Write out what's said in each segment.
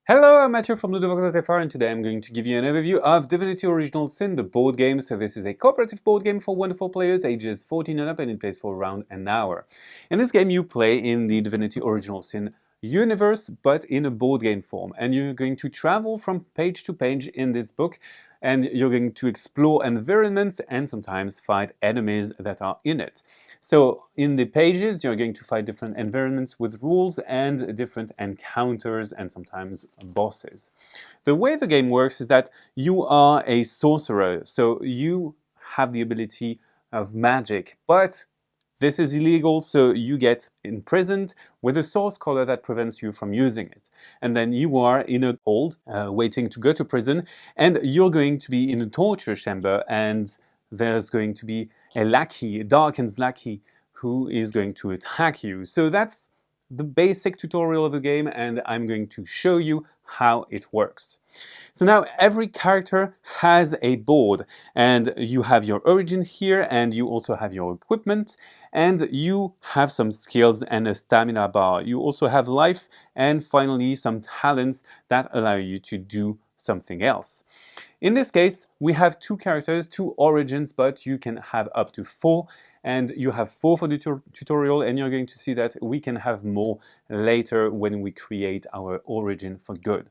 Hello, I'm Matthew from Ludo-Chrono, and today I'm going to give you an overview of Divinity Original Sin, the board game. So this is a cooperative board game for 1 to 4 players, ages 14 and up, and it plays for around an hour. In this game, you play in the Divinity Original Sin universe, but in a board game form. And you're going to travel from page to page in this book, and you're going to explore environments and sometimes fight enemies that are in it. So in the pages, you're going to fight different environments with rules and different encounters and sometimes bosses. The way the game works is that you are a sorcerer, so you have the ability of magic, but this is illegal, so you get imprisoned with a source collar that prevents you from using it. And then you are in a hold, waiting to go to prison, and you're going to be in a torture chamber, and there's going to be a lackey, a darkened lackey, who is going to attack you. So that's the basic tutorial of the game, and I'm going to show you how it works. So now every character has a board, and you have your origin here, and you also have your equipment, and you have some skills and a stamina bar. You also have life, and finally some talents that allow you to do something else. In this case, we have two characters, two origins, but you can have up to 4, and you have 4 for the tutorial, and you're going to see that we can have more later when we create our origin for good.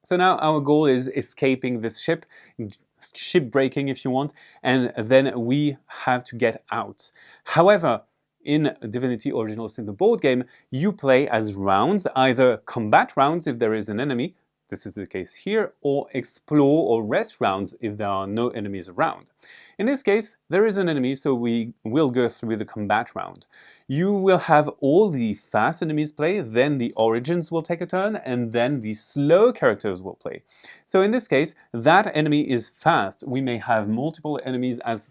So now our goal is escaping this ship breaking if you want, and then we have to get out. However, in Divinity Original Sin, the board game, you play as rounds, either combat rounds if there is an enemy, this is the case here, or explore or rest rounds if there are no enemies around. In this case, there is an enemy, so we will go through the combat round. You will have all the fast enemies play, then the origins will take a turn, and then the slow characters will play. So in this case, that enemy is fast. We may have multiple enemies as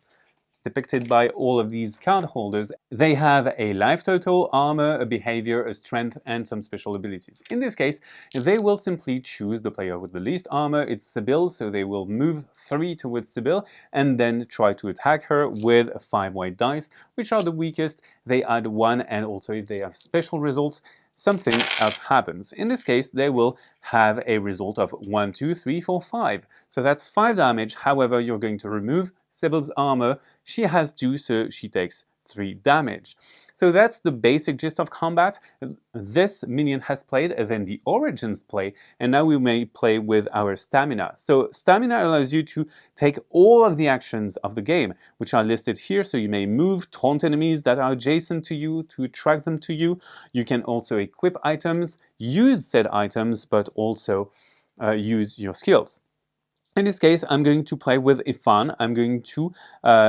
depicted by all of these card holders. They have a life total, armor, a behavior, a strength, and some special abilities. In this case, they will simply choose the player with the least armor. It's Sibyl, so they will move 3 towards Sibyl and then try to attack her with 5 white dice, which are the weakest. They add 1, and also if they have special results, something else happens. In this case, they will have a result of 1, 2, 3, 4, 5. So that's 5 damage. However, you're going to remove Sibyl's armor. She has 2, so she takes 3 damage. So that's the basic gist of combat. This minion has played, and then the origins play, and now we may play with our stamina. So stamina allows you to take all of the actions of the game, which are listed here. So you may move, taunt enemies that are adjacent to you to attract them to you. You can also equip items, use said items, but also use your skills. In this case, I'm going to play with Ifan. I'm going to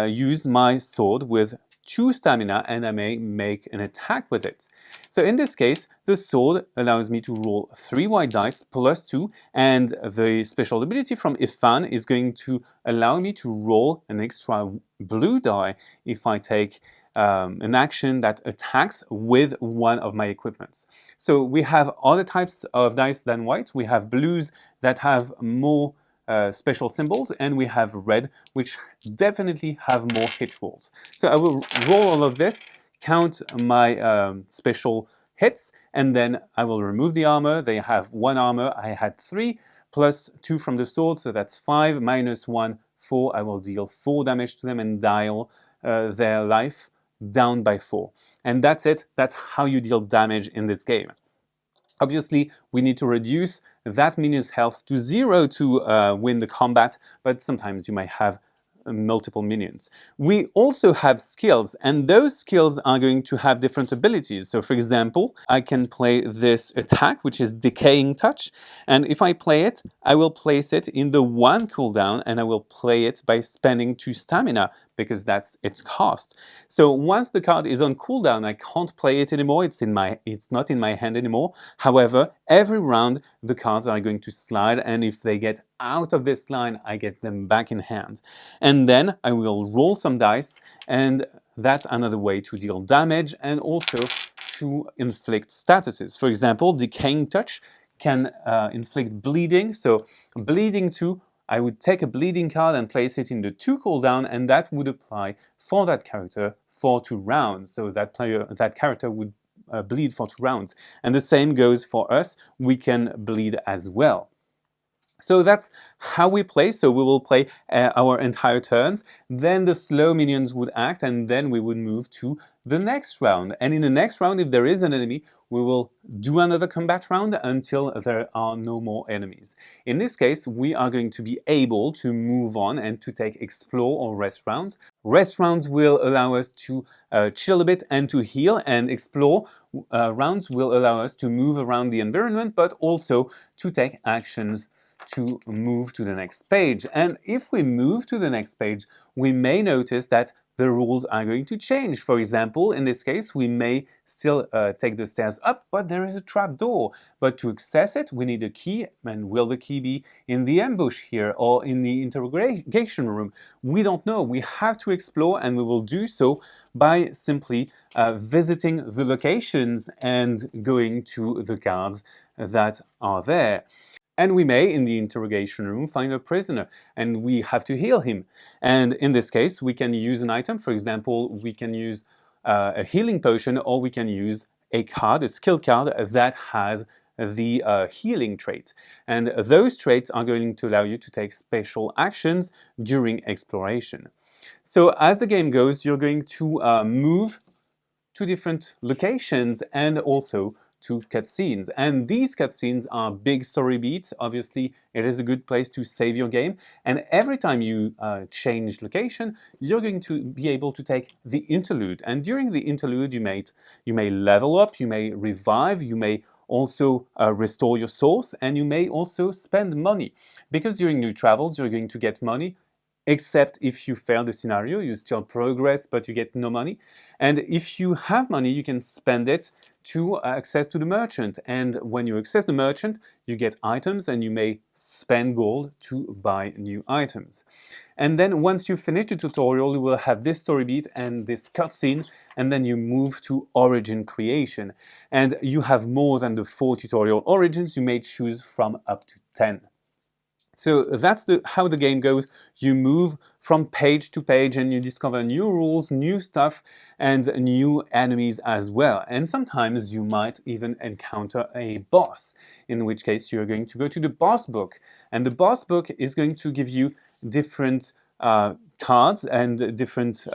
use my sword with 2 stamina, and I may make an attack with it. So in this case, the sword allows me to roll 3 white dice plus 2, and the special ability from Ifan is going to allow me to roll an extra blue die if I take an action that attacks with one of my equipments. So we have other types of dice than white. We have blues that have more special symbols, and we have red, which definitely have more hit rolls. So I will roll all of this, count my special hits, and then I will remove the armor. They have 1 armor. I had 3, plus 2 from the sword, so that's 5, minus 1, 4. I will deal 4 damage to them and dial their life down by 4. And that's it. That's how you deal damage in this game. Obviously, we need to reduce that minion's health to 0 to win the combat, but sometimes you might have multiple minions. We also have skills, and those skills are going to have different abilities. So for example, I can play this attack, which is Decaying Touch, and if I play it, I will place it in the 1 cooldown, and I will play it by spending 2 stamina, because that's its cost. So once the card is on cooldown, I can't play it anymore. It's not in my hand anymore. However, every round the cards are going to slide, and if they get out of this line, I get them back in hand. And then I will roll some dice, and that's another way to deal damage and also to inflict statuses. For example, Decaying Touch can inflict bleeding. So bleeding 2, I would take a bleeding card and place it in the 2 cooldown, and that would apply for that character for 2 rounds. So that character would bleed for 2 rounds. And the same goes for us, we can bleed as well. So that's how we play. So we will play our entire turns, then the slow minions would act, and then we would move to the next round. And in the next round, if there is an enemy, we will do another combat round until there are no more enemies. In this case, we are going to be able to move on and to take explore or rest rounds. Rest rounds will allow us to chill a bit and to heal, and explore rounds will allow us to move around the environment, but also to take actions to move to the next page. And if we move to the next page, we may notice that the rules are going to change. For example, in this case, we may still take the stairs up, but there is a trap door. But to access it, we need a key. And will the key be in the ambush here or in the interrogation room? We don't know. We have to explore, and we will do so by simply visiting the locations and going to the guards that are there. And we may, in the interrogation room, find a prisoner, and we have to heal him. And in this case, we can use an item. For example, we can use a healing potion, or we can use a card, a skill card, that has the healing trait. And those traits are going to allow you to take special actions during exploration. So as the game goes, you're going to move to different locations and also to cutscenes. And these cutscenes are big story beats. Obviously, it is a good place to save your game. And every time you change location, you're going to be able to take the interlude. And during the interlude, you may level up, you may revive, you may also restore your source, and you may also spend money. Because during your travels, you're going to get money, except if you fail the scenario, you still progress, but you get no money. And if you have money, you can spend it to access to the merchant. And when you access the merchant, you get items, and you may spend gold to buy new items. And then once you finish the tutorial, you will have this story beat and this cutscene, and then you move to origin creation. And you have more than the 4 tutorial origins. You may choose from up to 10. So that's how the game goes. You move from page to page, and you discover new rules, new stuff, and new enemies as well. And sometimes you might even encounter a boss, in which case you're going to go to the boss book. And the boss book is going to give you different cards and different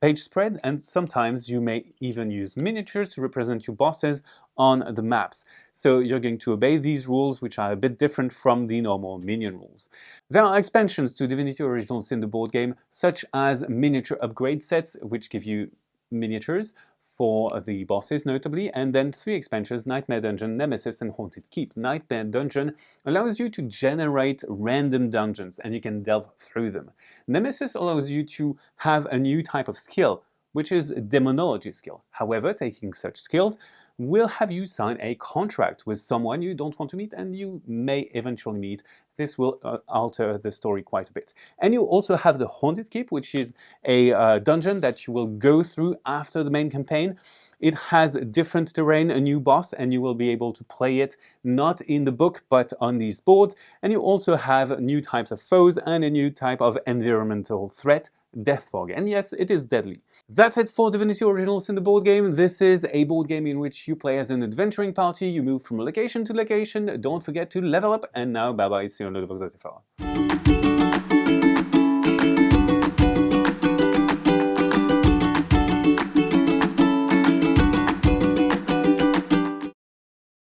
page spread, and sometimes you may even use miniatures to represent your bosses on the maps. So you're going to obey these rules, which are a bit different from the normal minion rules. There are expansions to Divinity Original Sin, the board game, such as miniature upgrade sets, which give you miniatures for the bosses notably, and then 3 expansions, Nightmare Dungeon, Nemesis, and Haunted Keep. Nightmare Dungeon allows you to generate random dungeons, and you can delve through them. Nemesis allows you to have a new type of skill, which is a demonology skill. However, taking such skills will have you sign a contract with someone you don't want to meet, and you may eventually meet. This will alter the story quite a bit. And you also have the Haunted Keep, which is a dungeon that you will go through after the main campaign. It has different terrain, a new boss, and you will be able to play it not in the book, but on these boards. And you also have new types of foes and a new type of environmental threat, Death Fog. And yes, it is deadly. That's it for Divinity Original Sin, the board game. This is a board game in which you play as an adventuring party. You move from location to location. Don't forget to level up. And now, bye-bye. See you on Ludo-Chrono.